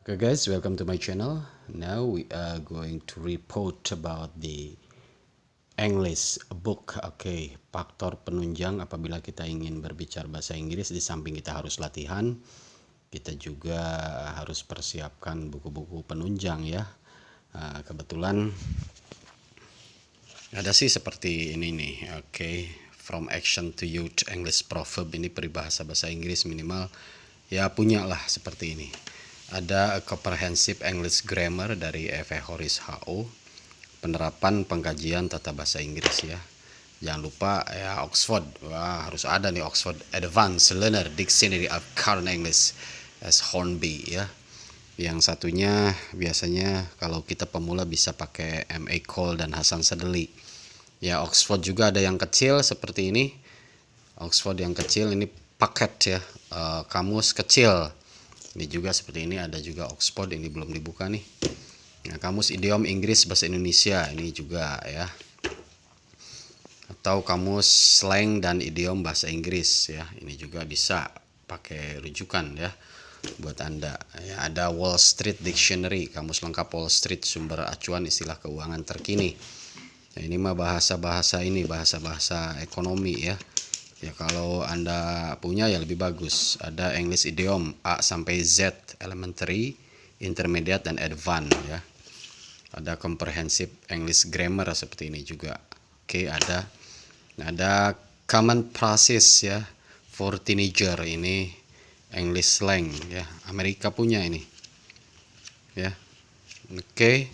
Okay guys, welcome to my channel. Now we are going to report about the English book. Oke, faktor penunjang apabila kita ingin berbicara bahasa Inggris. Di samping kita harus latihan, kita juga harus persiapkan buku-buku penunjang ya. Kebetulan ada sih seperti ini nih. Oke, From Action to Youth English Proverb, ini peribahasa bahasa Inggris minimal ya, punyalah seperti ini. Ada Comprehensive English Grammar dari F.A. Horace H.O. Penerapan pengkajian tata bahasa Inggris ya. Jangan lupa ya Oxford. Wah, harus ada nih Oxford Advanced Learner Dictionary of Current English as Hornby ya. Yang satunya biasanya kalau kita pemula bisa pakai M.A. Cole dan Hasan Sadeli. Ya, Oxford juga ada yang kecil seperti ini. Oxford yang kecil ini paket ya, kamus kecil. Ini juga seperti ini, ada juga Oxford, ini belum dibuka nih. Nah, kamus idiom Inggris bahasa Indonesia ini juga ya. Atau kamus slang dan idiom bahasa Inggris ya. Ini juga bisa pakai rujukan ya buat Anda. Ya, ada Wall Street Dictionary, kamus lengkap Wall Street, sumber acuan istilah keuangan terkini. Nah, ini mah bahasa-bahasa ini, bahasa-bahasa ekonomi ya. Ya kalau Anda punya ya lebih bagus. Ada English Idiom A sampai Z, Elementary, Intermediate, dan Advanced ya. Ada Comprehensive English Grammar seperti ini juga. Oke, ada Common Phrases ya, for Teenager, ini English Slang ya. Amerika punya ini ya. Oke,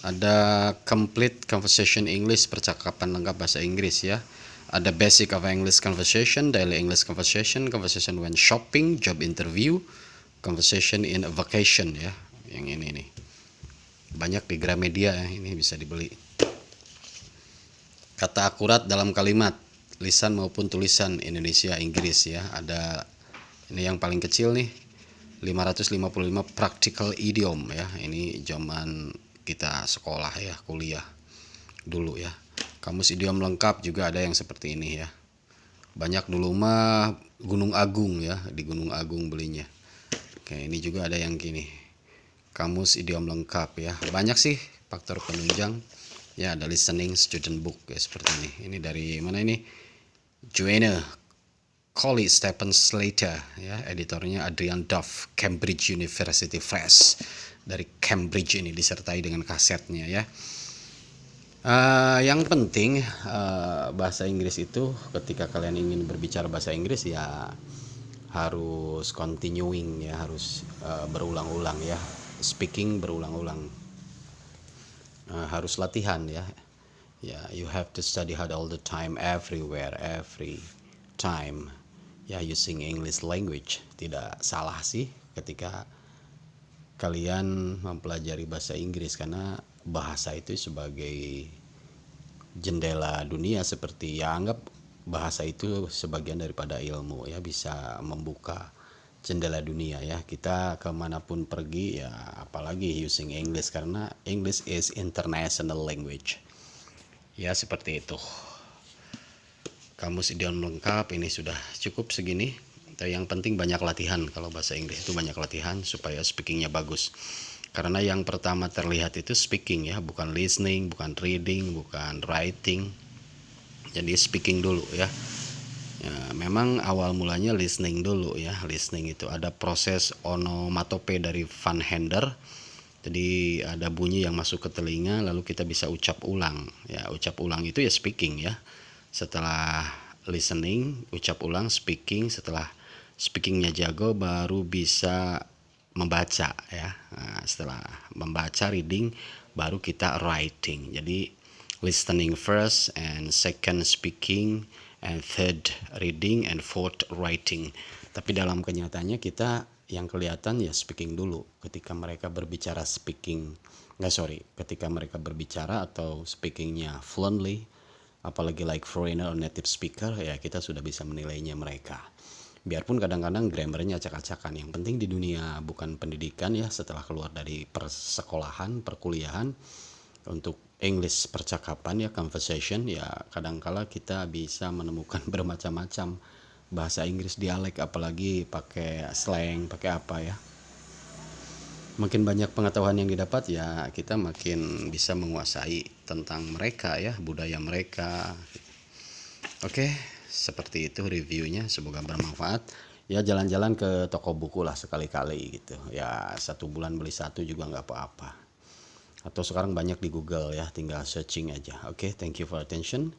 ada Complete Conversation English, percakapan lengkap bahasa Inggris ya. Ada Basic of English Conversation, Daily English Conversation, Conversation when Shopping, Job Interview, Conversation in a Vacation ya. Yang ini nih banyak di Gramedia ya, ini bisa dibeli. Kata akurat dalam kalimat, lisan maupun tulisan Indonesia Inggris ya. Ada ini yang paling kecil nih, 555 Practical Idiom ya. Ini zaman kita sekolah ya, kuliah dulu ya. Kamus idiom lengkap juga ada yang seperti ini ya. Banyak dulu mah Gunung Agung ya, di Gunung Agung belinya. Oke, ini juga ada yang gini, kamus idiom lengkap ya. Banyak sih faktor penunjang ya. Ada listening student book ya seperti ini. Ini dari mana ini? Joanna Colley Stephen Slater ya, editornya Adrian Duff, Cambridge University Press. Dari Cambridge, ini disertai dengan kasetnya ya. Yang penting bahasa Inggris itu ketika kalian ingin berbicara bahasa Inggris ya harus continuing ya, harus berulang-ulang ya, speaking berulang-ulang, harus latihan ya. Ya, you have to study hard all the time, everywhere, every time ya, using English language. Tidak salah sih ketika kalian mempelajari bahasa Inggris, karena bahasa itu sebagai jendela dunia, seperti ya, anggap bahasa itu sebagian daripada ilmu ya, bisa membuka jendela dunia ya. Kita kemanapun pergi ya, apalagi using English, karena English is international language ya, seperti itu. Kamus idiom lengkap ini sudah cukup segini. Yang penting banyak latihan. Kalau bahasa Inggris itu banyak latihan supaya speakingnya bagus. Karena yang pertama terlihat itu speaking ya, bukan listening, bukan reading, bukan writing. Jadi speaking dulu ya. Ya, memang awal mulanya listening dulu ya. Listening itu ada proses onomatope dari Van Hender. Jadi ada bunyi yang masuk ke telinga, lalu kita bisa ucap ulang. Ya, ucap ulang itu ya speaking ya. Setelah listening, ucap ulang, speaking. Setelah speakingnya jago, baru bisa membaca ya. Nah, setelah membaca, reading, baru kita writing. Jadi listening first, and second speaking, and third reading, and fourth writing. Tapi dalam kenyataannya kita yang kelihatan ya speaking dulu. Ketika mereka berbicara ketika mereka berbicara atau speakingnya fluently, apalagi like foreigner or native speaker, ya kita sudah bisa menilainya mereka. Biarpun kadang-kadang grammarnya acak-acakan, yang penting di dunia bukan pendidikan ya, setelah keluar dari persekolahan, perkuliahan, untuk English percakapan ya, conversation ya, kadangkala kita bisa menemukan bermacam-macam bahasa Inggris dialek, apalagi pakai slang, pakai apa ya. Makin banyak pengetahuan yang didapat ya kita makin bisa menguasai tentang mereka ya, budaya mereka. Oke, seperti itu reviewnya, semoga bermanfaat. Ya jalan-jalan ke toko buku lah sekali-kali gitu. Ya 1 bulan beli 1 juga nggak apa-apa. Atau sekarang banyak di Google ya, tinggal searching aja. Oke, thank you for attention.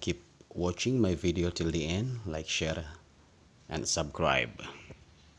Keep watching my video till the end, like, share, and subscribe.